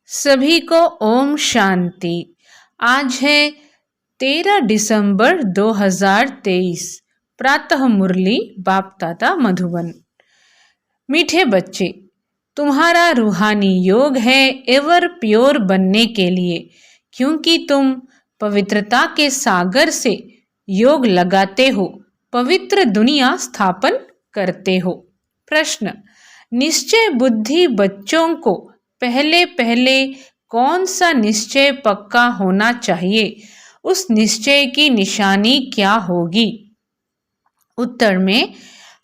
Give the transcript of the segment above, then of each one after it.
सभी को ओम शांति। आज है 13 दिसंबर 2023। प्रातः मुरली बाप दादा मधुबन। मीठे बच्चे, तुम्हारा रूहानी योग है एवर प्योर बनने के लिए, क्योंकि तुम पवित्रता के सागर से योग लगाते हो, पवित्र दुनिया स्थापन करते हो। प्रश्न, निश्चय बुद्धि बच्चों को पहले पहले कौन सा निश्चय पक्का होना चाहिए? उस निश्चय की निशानी क्या होगी? उत्तर में,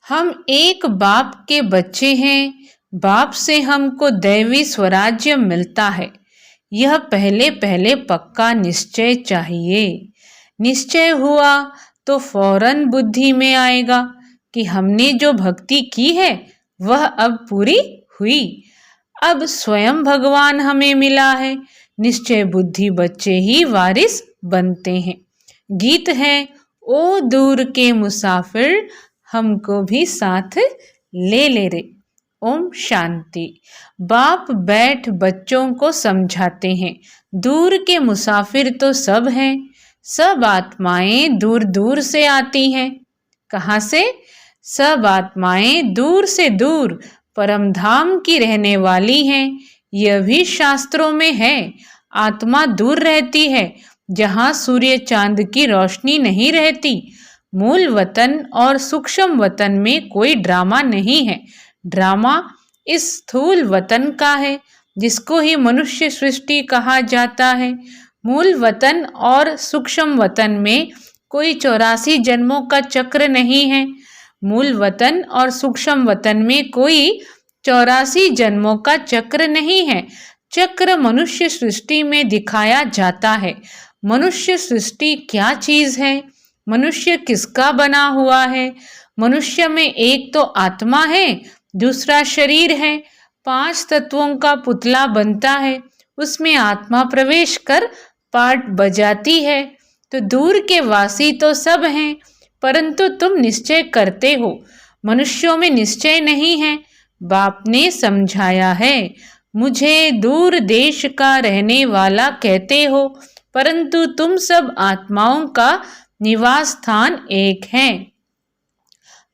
हम एक बाप के बच्चे हैं। बाप से हमको दैवी स्वराज्य मिलता है। यह पहले पहले पक्का निश्चय चाहिए। निश्चय हुआ तो फौरन बुद्धि में आएगा कि हमने जो भक्ति की है वह अब पूरी हुई। अब स्वयं भगवान हमें मिला है। निश्चय बुद्धि बच्चे ही वारिस बनते हैं। गीत है, ओ दूर के मुसाफिर हमको भी साथ ले ले रे। ओम शांति। बाप बैठ बच्चों को समझाते हैं, दूर के मुसाफिर तो सब हैं। सब आत्माएं दूर दूर से आती हैं। कहाँ से? सब आत्माएं दूर से दूर परम धाम की रहने वाली हैं। यह भी शास्त्रों में है। आत्मा दूर रहती है जहाँ सूर्य चांद की रोशनी नहीं रहती। मूल वतन और सूक्ष्म वतन में कोई ड्रामा नहीं है। ड्रामा इस स्थूल वतन का है, जिसको ही मनुष्य सृष्टि कहा जाता है। मूल वतन और सूक्ष्म वतन में कोई 84 जन्मों का चक्र नहीं है। मूल वतन और सूक्ष्म वतन में कोई 84 जन्मों का चक्र नहीं है। चक्र मनुष्य सृष्टि में दिखाया जाता है। मनुष्य सृष्टि क्या चीज है? मनुष्य किसका बना हुआ है? मनुष्य में एक तो आत्मा है, दूसरा शरीर है। 5 तत्वों का पुतला बनता है, उसमें आत्मा प्रवेश कर पाठ बजाती है। तो दूर के वासी तो सब हैं, परंतु तुम निश्चय करते हो। मनुष्यों में निश्चय नहीं है। बाप ने समझाया है, मुझे दूर देश का रहने वाला कहते हो, परंतु तुम सब आत्माओं का निवास स्थान एक है।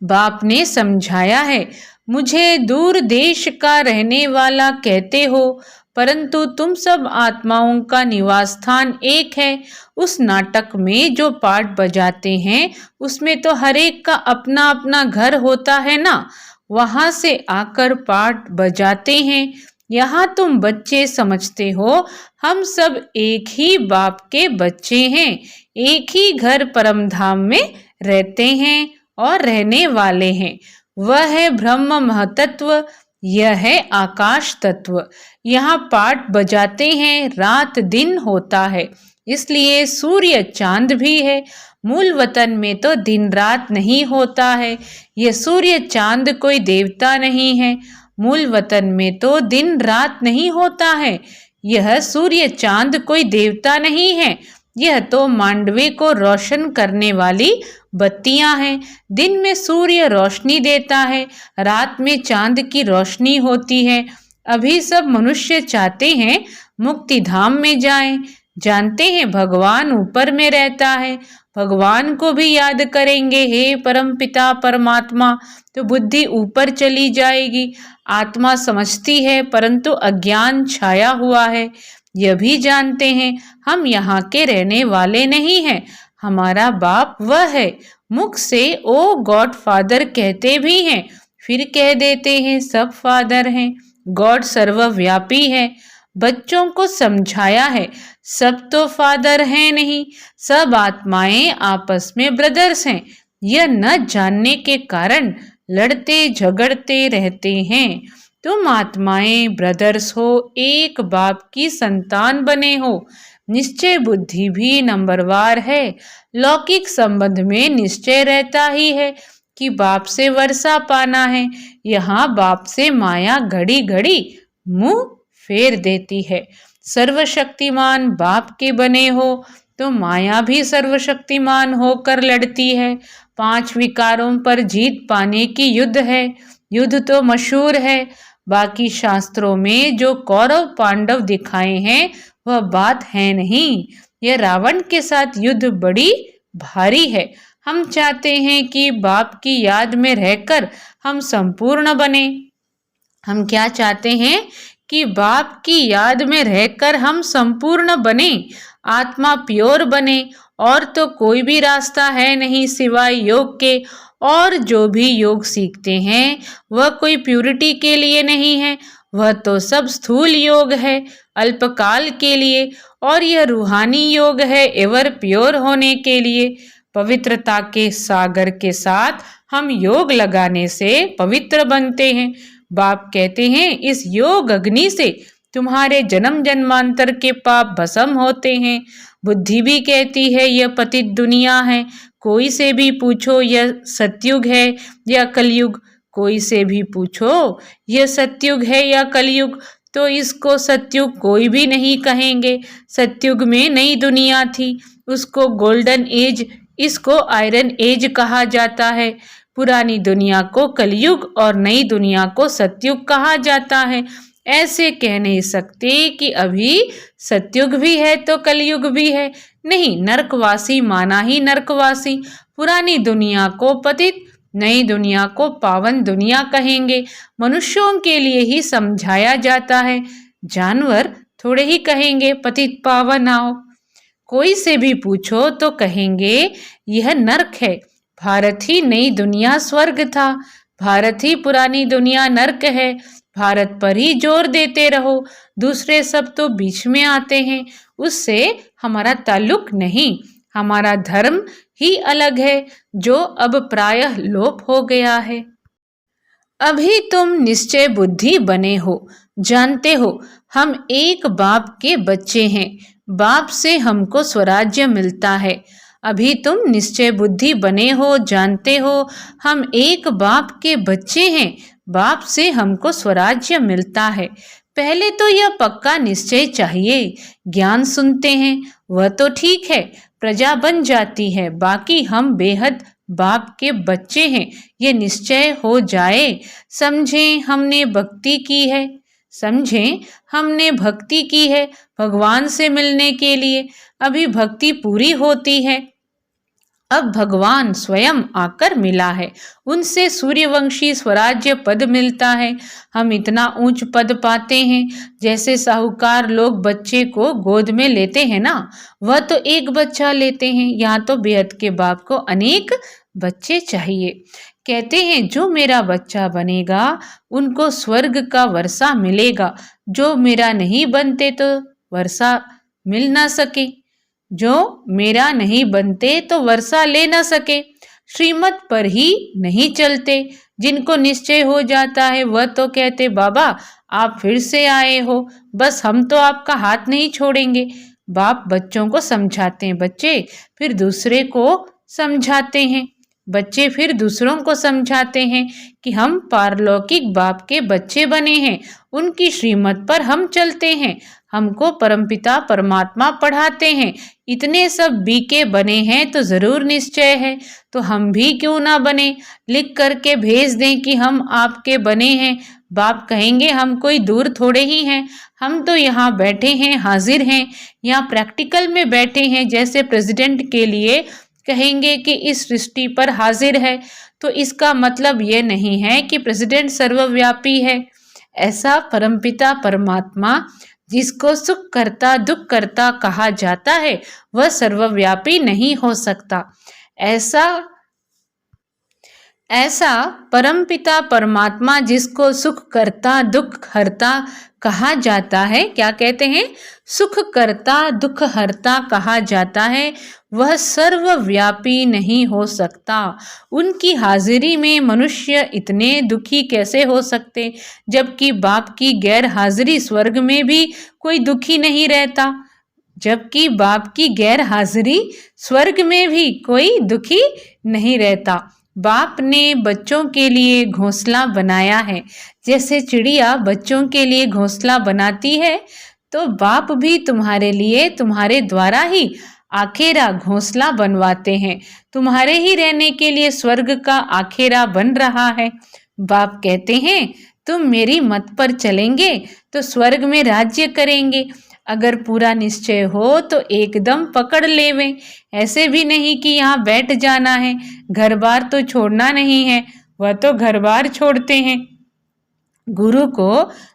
बाप ने समझाया है, मुझे दूर देश का रहने वाला कहते हो, परंतु तुम सब आत्माओं का निवास स्थान एक है। उस नाटक में जो पाठ बजाते हैं, उसमें तो हर एक का अपना अपना घर होता है ना। वहां से आकर पाठ बजाते हैं। यहाँ तुम बच्चे समझते हो हम सब एक ही बाप के बच्चे हैं। एक ही घर परम धाम में रहते हैं और रहने वाले हैं। वह है ब्रह्म महतत्व, यह है आकाश तत्व। यहाँ पाठ बजाते हैं, रात दिन होता है, इसलिए सूर्य चांद भी है। मूल वतन में तो दिन रात नहीं होता है। यह सूर्य चांद कोई देवता नहीं है। मूल वतन में तो दिन रात नहीं होता है। यह सूर्य चांद कोई देवता नहीं है। यह तो मांडवे को रोशन करने वाली बत्तियां हैं। दिन में सूर्य रोशनी देता है, रात में चांद की रोशनी होती है। अभी सब मनुष्य चाहते हैं मुक्ति धाम में जाएं। जानते हैं भगवान ऊपर में रहता है। भगवान को भी याद करेंगे, हे परम पिता परमात्मा, तो बुद्धि ऊपर चली जाएगी। आत्मा समझती है, परंतु अज्ञान छाया हुआ है। यह भी जानते हैं हम यहाँ के रहने वाले नहीं हैं। हमारा बाप वह है। मुख से ओ गॉड फादर कहते भी हैं, फिर कह देते हैं सब फादर हैं। गॉड सर्वव्यापी है। बच्चों को समझाया है, सब तो फादर हैं नहीं, सब आत्माएं आपस में ब्रदर्स हैं। यह न जानने के कारण लड़ते झगड़ते रहते हैं। तुम आत्माएं ब्रदर्स हो, एक बाप की संतान बने हो। निश्चय बुद्धि भी नंबरवार है। लौकिक संबंध में निश्चय रहता ही है कि बाप से वर्षा पाना है। यहाँ बाप से माया घड़ी घड़ी मुंह फेर देती है। सर्वशक्तिमान बाप के बने हो तो माया भी सर्वशक्तिमान होकर लड़ती है। 5 विकारों पर जीत पाने की युद्ध है। युद्ध तो मशहूर है। बाकी शास्त्रों में जो कौरव पांडव दिखाए हैं वह बात है नहीं। यह रावण के साथ युद्ध बड़ी भारी है। हम चाहते हैं कि बाप की याद में रहकर हम संपूर्ण बने। हम क्या चाहते हैं कि बाप की याद में रहकर हम संपूर्ण बने, आत्मा प्योर बने। और तो कोई भी रास्ता है नहीं सिवाय योग के। और जो भी योग सीखते हैं वह कोई प्यूरिटी के लिए नहीं है, वह तो सब स्थूल योग है, अल्पकाल के लिए। और यह रूहानी योग है एवर प्योर होने के लिए। पवित्रता के सागर के साथ हम योग लगाने से पवित्र बनते हैं। बाप कहते हैं इस योग अग्नि से तुम्हारे जन्म जन्मांतर के पाप भस्म होते हैं। बुद्धि भी कहती है यह पतित दुनिया है। कोई से भी पूछो यह सतयुग है या कलयुग, कोई से भी पूछो यह सतयुग है या कलयुग, तो इसको सतयुग कोई भी नहीं कहेंगे। सतयुग में नई दुनिया थी, उसको गोल्डन एज, इसको आयरन एज कहा जाता है। पुरानी दुनिया को कलयुग और नई दुनिया को सतयुग कहा जाता है। ऐसे कह नहीं सकते कि अभी सतयुग भी है तो कलयुग भी है। नहीं, नरकवासी माना ही नरकवासी। पुरानी दुनिया को पतित, नई दुनिया को पावन दुनिया कहेंगे। मनुष्यों के लिए ही समझाया जाता है, जानवर थोड़े ही कहेंगे पतित पावन आओ। कोई से भी पूछो तो कहेंगे यह नरक है। भारत ही नई दुनिया स्वर्ग था, भारत ही पुरानी दुनिया नरक है। भारत पर ही जोर देते रहो, दूसरे सब तो बीच में आते हैं, उससे हमारा ताल्लुक नहीं। हमारा धर्म ही अलग है जो अब प्रायः लोप हो गया है। अभी तुम निश्चय बुद्धि बने हो, जानते हो हम एक बाप के बच्चे हैं, बाप से हमको स्वराज्य मिलता है। अभी तुम निश्चय बुद्धि बने हो, जानते हो हम एक बाप के बच्चे हैं, बाप से हमको स्वराज्य मिलता है। पहले तो यह पक्का निश्चय चाहिए। ज्ञान सुनते हैं वह तो ठीक है, प्रजा बन जाती है, बाकी हम बेहद बाप के बच्चे हैं ये निश्चय हो जाए। समझें हमने भक्ति की है, समझें हमने भक्ति की है भगवान से मिलने के लिए। अभी भक्ति पूरी होती है, अब भगवान स्वयं आकर मिला है, उनसे सूर्यवंशी स्वराज्य पद मिलता है। हम इतना ऊंच पद पाते हैं, जैसे साहूकार लोग बच्चे को गोद में लेते हैं ना, वह तो एक बच्चा लेते हैं, यहाँ तो बेहद के बाप को अनेक बच्चे चाहिए। कहते हैं जो मेरा बच्चा बनेगा उनको स्वर्ग का वर्षा मिलेगा, जो मेरा नहीं बनते तो वर्षा मिल ना सके, जो मेरा नहीं बनते तो वर्षा ले न सके। श्रीमत पर ही नहीं चलते। जिनको निश्चय हो जाता है वह तो कहते बाबा आप फिर से आए हो, बस हम तो आपका हाथ नहीं छोड़ेंगे। बाप बच्चों को समझाते हैं, बच्चे फिर दूसरे को समझाते हैं, बच्चे फिर दूसरों को समझाते हैं कि हम पारलौकिक बाप के बच्चे बने हैं, उनकी श्रीमत पर हम चलते हैं, हमको परमपिता परमात्मा पढ़ाते हैं। इतने सब बीके बने हैं तो जरूर निश्चय है, तो हम भी क्यों ना बने। लिख करके भेज दें कि हम आपके बने हैं। बाप कहेंगे हम कोई दूर थोड़े ही हैं, हम तो यहाँ बैठे हैं, हाजिर हैं, यहाँ प्रैक्टिकल में बैठे हैं। जैसे प्रेसिडेंट के लिए कहेंगे कि इस सृष्टि पर हाजिर है, तो इसका मतलब ये नहीं है कि प्रेसिडेंट सर्वव्यापी है। ऐसा परमपिता परमात्मा जिसको सुख करता दुख करता कहा जाता है वह सर्वव्यापी नहीं हो सकता। ऐसा परमपिता परमात्मा जिसको सुख करता दुख हरता कहा जाता है, क्या कहते हैं, सुख करता दुख हरता कहा जाता है, वह सर्वव्यापी नहीं हो सकता। उनकी हाजिरी में मनुष्य इतने दुखी कैसे हो सकते, जबकि बाप की गैर हाजिरी स्वर्ग में भी कोई दुखी नहीं रहता, जबकि बाप की गैर हाजिरी स्वर्ग में भी कोई दुखी नहीं रहता। बाप ने बच्चों के लिए घोंसला बनाया है, जैसे चिड़िया बच्चों के लिए घोंसला बनाती है, तो बाप भी तुम्हारे लिए तुम्हारे द्वारा ही आखेरा घोंसला बनवाते हैं, तुम्हारे ही रहने के लिए स्वर्ग का आखेरा बन रहा है। बाप कहते हैं तुम मेरी मत पर चलेंगे तो स्वर्ग में राज्य करेंगे। अगर पूरा निश्चय हो तो एकदम पकड़ लेवें। ऐसे भी नहीं कि यहाँ बैठ जाना है, घर बार तो छोड़ना नहीं है। वह तो घर बार छोड़ते हैं, गुरु को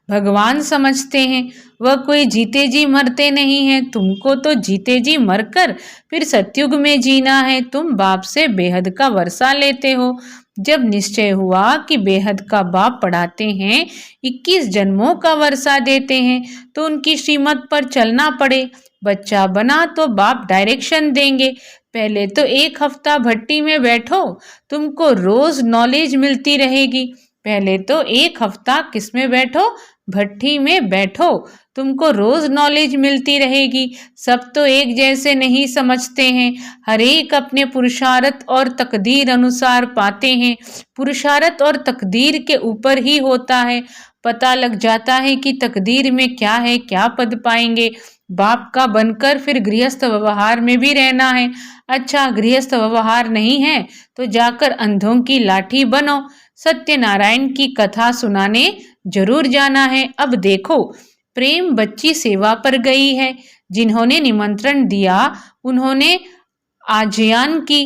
भगवान समझते हैं। वह कोई जीते जी मरते नहीं हैं। तुमको तो जीते जी मरकर फिर सतयुग में जीना है। तुम बाप से बेहद का वर्षा लेते हो। जब निश्चय हुआ कि बेहद का बाप पढ़ाते हैं, 21 जन्मों का वर्षा देते हैं, तो उनकी श्रीमत पर चलना पड़े। बच्चा बना तो बाप डायरेक्शन देंगे। पहले तो 1 हफ्ता भट्टी में बैठो, तुमको रोज नॉलेज मिलती रहेगी। पहले तो 1 हफ्ता किसमें बैठो? भट्टी में बैठो, तुमको रोज नॉलेज मिलती रहेगी। सब तो एक जैसे नहीं समझते हैं, हर एक अपने पुरुषार्थ और तकदीर अनुसार पाते हैं। पुरुषार्थ और तकदीर के ऊपर ही होता है। पता लग जाता है कि तकदीर में क्या है, क्या पद पाएंगे। बाप का बनकर फिर गृहस्थ व्यवहार में भी रहना है। अच्छा, गृहस्थ व्यवहार नहीं है तो जाकर अंधों की लाठी बनो। सत्यनारायण की कथा सुनाने जरूर जाना है। अब देखो, प्रेम बच्ची सेवा पर गई है। जिन्होंने निमंत्रण दिया उन्होंने आज्ञान की,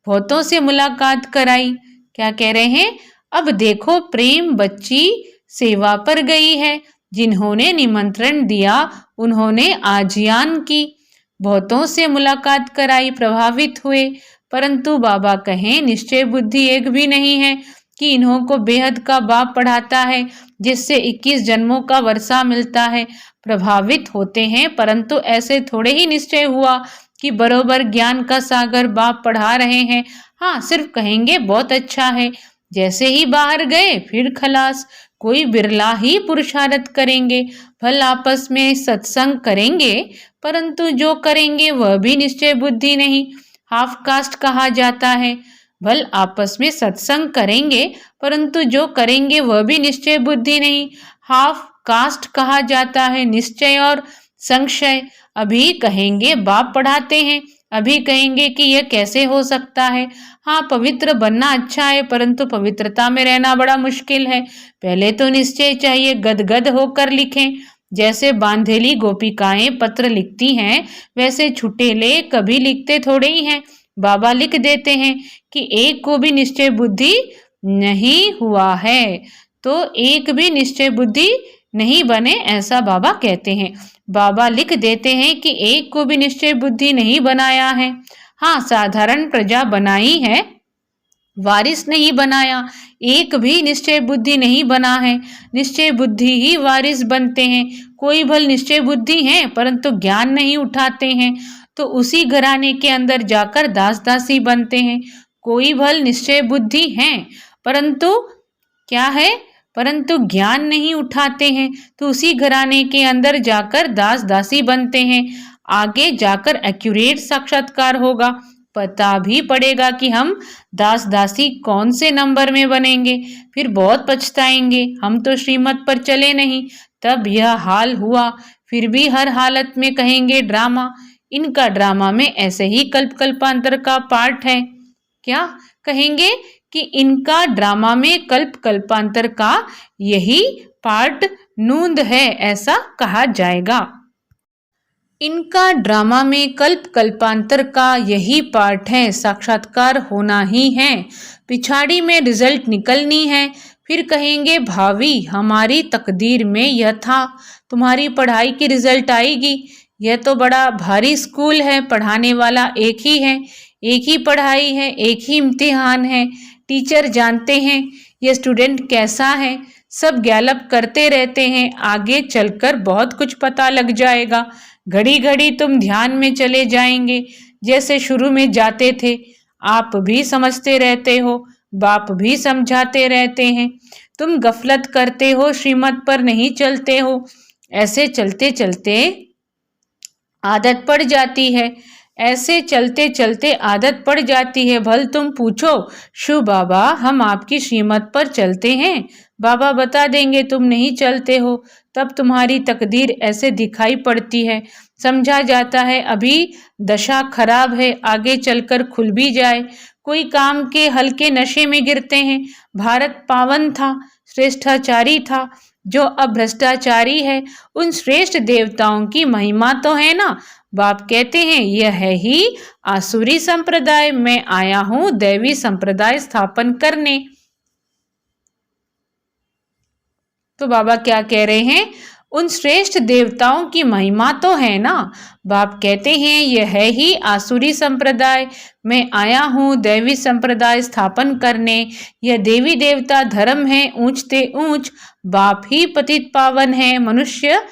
बहुतों से मुलाकात कराई। क्या कह रहे हैं? अब देखो, प्रेम बच्ची सेवा पर गई है। जिन्होंने निमंत्रण दिया उन्होंने आज्ञान की, बहुतों से मुलाकात कराई, प्रभावित हुए। परंतु बाबा कहें निश्चय बुद्धि एक भी नहीं है कि इन्हों को बेहद का बाप पढ़ाता है, जिससे 21 जन्मों का वर्षा मिलता है। प्रभावित होते हैं, परंतु ऐसे थोड़े ही निश्चय हुआ कि बरोबर ज्ञान का सागर बाप पढ़ा रहे हैं। हाँ, सिर्फ कहेंगे बहुत अच्छा है, जैसे ही बाहर गए फिर खलास। कोई बिरला ही पुरुषार्थ करेंगे, फल आपस में सत्संग करेंगे, परंतु जो करेंगे वह भी निश्चय बुद्धि नहीं, हाफ कास्ट कहा जाता है। भल आपस में सत्संग करेंगे, परंतु जो करेंगे वह भी निश्चय बुद्धि नहीं, हाफ कास्ट कहा जाता है। निश्चय और संशय। अभी कहेंगे बाप पढ़ाते हैं, अभी कहेंगे कि यह कैसे हो सकता है। हाँ, पवित्र बनना अच्छा है, परंतु पवित्रता में रहना बड़ा मुश्किल है। पहले तो निश्चय चाहिए, गदगद होकर लिखें। जैसे बांधेली गोपिकाएं पत्र लिखती हैं, वैसे छुटेले कभी लिखते थोड़े ही हैं। बाबा लिख देते हैं कि एक को भी निश्चय बुद्धि नहीं हुआ है, तो एक भी निश्चय बुद्धि नहीं बने, ऐसा बाबा कहते हैं। बाबा लिख देते हैं कि एक को भी निश्चय बुद्धि नहीं बनाया है। हाँ, साधारण प्रजा बनाई है, वारिस नहीं बनाया। एक भी निश्चय बुद्धि नहीं बना है। निश्चय बुद्धि ही वारिस बनते हैं। कोई भल निश्चय बुद्धि है परंतु ज्ञान नहीं उठाते हैं, तो उसी घराने के अंदर जाकर दास दासी बनते हैं। कोई भल निश्चय बुद्धि है परंतु क्या है, परंतु ज्ञान नहीं उठाते हैं, तो उसी घराने के अंदर जाकर दास दासी बनते हैं। आगे जाकर एक्यूरेट साक्षात्कार होगा, पता भी पड़ेगा कि हम दास दासी कौन से नंबर में बनेंगे। फिर बहुत पछताएंगे, हम तो श्रीमत पर चले नहीं, तब यह हाल हुआ। फिर भी हर हालत में कहेंगे ड्रामा। इनका ड्रामा में ऐसे ही कल्प कल्पांतर का पार्ट है। क्या कहेंगे कि इनका ड्रामा में कल्प कल्पांतर का यही पार्ट नूंद है, ऐसा कहा जाएगा। इनका ड्रामा में कल्प कल्पांतर का यही पार्ट है, साक्षात्कार होना ही है, पिछाड़ी में रिजल्ट निकलनी है। फिर कहेंगे भावी हमारी तकदीर में यह था, तुम्हारी पढ़ाई की रिजल्ट आएगी। यह तो बड़ा भारी स्कूल है, पढ़ाने वाला एक ही है, एक ही पढ़ाई है, एक ही इम्तिहान है। टीचर जानते हैं ये स्टूडेंट कैसा है, सब गैलप करते रहते हैं। आगे चलकर बहुत कुछ पता लग जाएगा। घड़ी घड़ी तुम ध्यान में चले जाएंगे, जैसे शुरू में जाते थे। आप भी समझते रहते हो, बाप भी समझाते रहते हैं। तुम गफलत करते हो, श्रीमत पर नहीं चलते हो। ऐसे चलते चलते आदत पड़ जाती है, ऐसे चलते चलते आदत पड़ जाती है। भल तुम पूछो शु बाबा हम आपकी श्रीमत पर चलते हैं, बाबा बता देंगे तुम नहीं चलते हो, तब तुम्हारी तकदीर ऐसे दिखाई पड़ती है। समझा जाता है अभी दशा खराब है, आगे चलकर खुल भी जाए। कोई काम के हल्के नशे में गिरते हैं। भारत पावन था, श्रेष्ठाचारी था। जो अब भ्रष्टाचारी है, उन श्रेष्ठ देवताओं की महिमा तो है ना। बाप कहते हैं यह है ही आसुरी संप्रदाय, मैं आया हूं दैवी संप्रदाय स्थापन करने। तो बाबा क्या कह रहे हैं, उन श्रेष्ठ देवताओं की महिमा तो है ना। बाप कहते हैं यह है ही आसुरी संप्रदाय, मैं आया हूँ दैवी संप्रदाय स्थापन करने। यह देवी देवता धर्म है ऊंचते ऊंच, बाप ही पतित पावन है। मनुष्य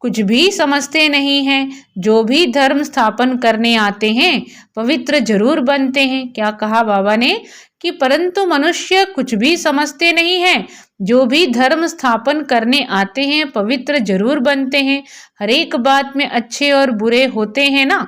कुछ भी समझते नहीं हैं, जो भी धर्म स्थापन करने आते हैं पवित्र जरूर बनते हैं। क्या कहा बाबा ने कि परंतु मनुष्य कुछ भी समझते नहीं हैं, जो भी धर्म स्थापन करने आते हैं पवित्र जरूर बनते हैं। हर एक बात में अच्छे और बुरे होते हैं ना,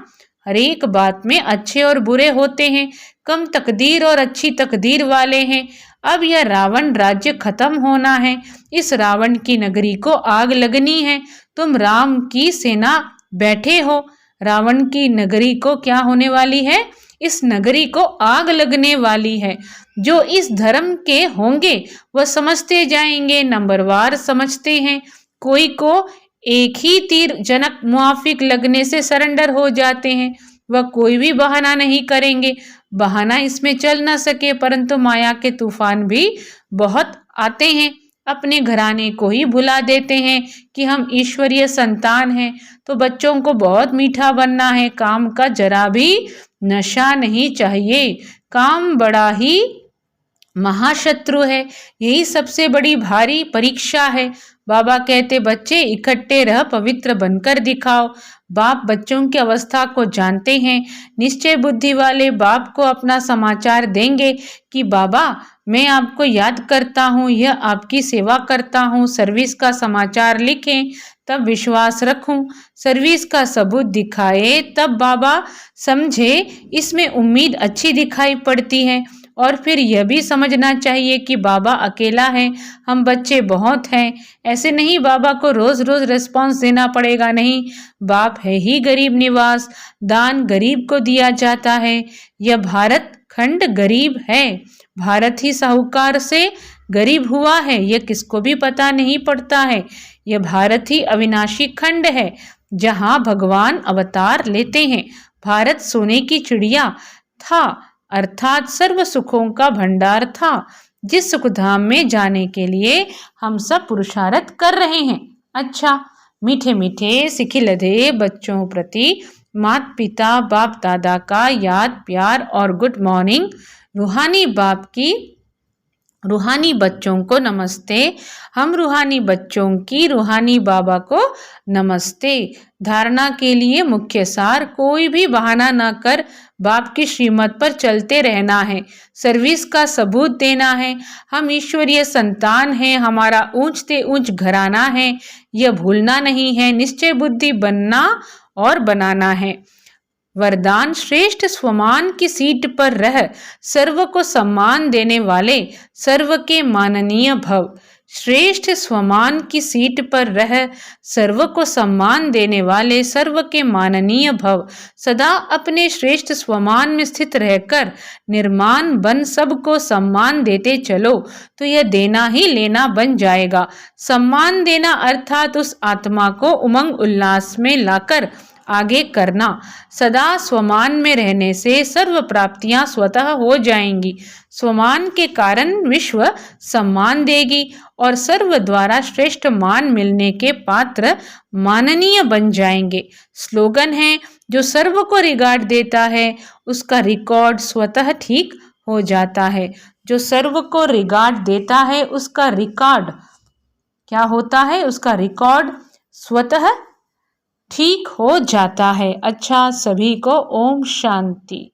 हर एक बात में अच्छे और बुरे होते हैं। कम तकदीर और अच्छी तकदीर वाले हैं। अब यह रावण राज्य खत्म होना है, इस रावण की नगरी को आग लगनी है। तुम राम की सेना बैठे हो, रावण की नगरी को क्या होने वाली है, इस नगरी को आग लगने वाली है। जो इस धर्म के होंगे वह समझते जाएंगे, नंबरवार समझते हैं। कोई को एक ही तीर जनक मुआफिक लगने से सरेंडर हो जाते हैं, वह कोई भी बहाना नहीं करेंगे। बहाना इसमें चल ना सके, परंतु माया के तूफान भी बहुत आते हैं। अपने घराने को ही भुला देते हैं कि हम ईश्वरीय संतान हैं। तो बच्चों को बहुत मीठा बनना है, काम का जरा भी नशा नहीं चाहिए। काम बड़ा ही महाशत्रु है, यही सबसे बड़ी भारी परीक्षा है। बाबा कहते बच्चे इकट्ठे रह पवित्र बनकर दिखाओ। बाप बच्चों की अवस्था को जानते हैं। निश्चय बुद्धि वाले बाप को अपना समाचार देंगे कि बाबा मैं आपको याद करता हूँ, यह आपकी सेवा करता हूँ। सर्विस का समाचार लिखें तब विश्वास रखूं, सर्विस का सबूत दिखाए तब बाबा समझे इसमें उम्मीद अच्छी दिखाई पड़ती है। और फिर यह भी समझना चाहिए कि बाबा अकेला है, हम बच्चे बहुत हैं। ऐसे नहीं बाबा को रोज रोज रिस्पॉन्स देना पड़ेगा, नहीं। बाप है ही गरीब निवास, दान गरीब को दिया जाता है। यह भारत खंड गरीब है, भारत ही साहूकार से गरीब हुआ है, यह किसको भी पता नहीं पड़ता है। यह भारत ही अविनाशी खंड है, जहाँ भगवान अवतार लेते हैं। भारत सोने की चिड़िया था, अर्थात सर्व सुखों का भंडार था, जिस सुखधाम में जाने के लिए हम सब पुरुषार्थ कर रहे हैं। अच्छा, मीठे मीठे सिखिलधे बच्चों प्रति माता पिता बाप दादा का याद प्यार और गुड मॉर्निंग। रूहानी बाप की रूहानी बच्चों को नमस्ते। हम रूहानी बच्चों की रूहानी बाबा को नमस्ते। धारणा के लिए मुख्य सार, कोई भी बहाना न कर बाप की श्रीमत पर चलते रहना है, सर्विस का सबूत देना है। हम ईश्वरीय संतान हैं, हमारा ऊंचते ऊंच घराना है, यह भूलना नहीं है। निश्चय बुद्धि बनना और बनाना है। वरदान, श्रेष्ठ स्वमान की सीट पर रह सर्व को सम्मान देने वाले सर्व के माननीय भव। श्रेष्ठ स्वमान की सीट पर रह सर्व को सम्मान देने वाले सर्व के माननीय भव। सदा अपने श्रेष्ठ स्वमान में स्थित रहकर निर्माण बन सबको सम्मान देते चलो, तो यह देना ही लेना बन जाएगा। सम्मान देना अर्थात उस आत्मा को उमंग उल्लास में लाकर आगे करना। सदा स्वमान में रहने से सर्व प्राप्तियां स्वतः हो जाएंगी। स्वमान के कारण विश्व सम्मान देगी और सर्व द्वारा श्रेष्ठ मान मिलने के पात्र माननीय बन जाएंगे। स्लोगन है, जो सर्व को रिगार्ड देता है उसका रिकॉर्ड स्वतः ठीक हो जाता है। जो सर्व को रिगार्ड देता है उसका रिकॉर्ड क्या होता है, उसका रिकॉर्ड स्वतः ठीक हो जाता है। अच्छा, सभी को ओम शांति।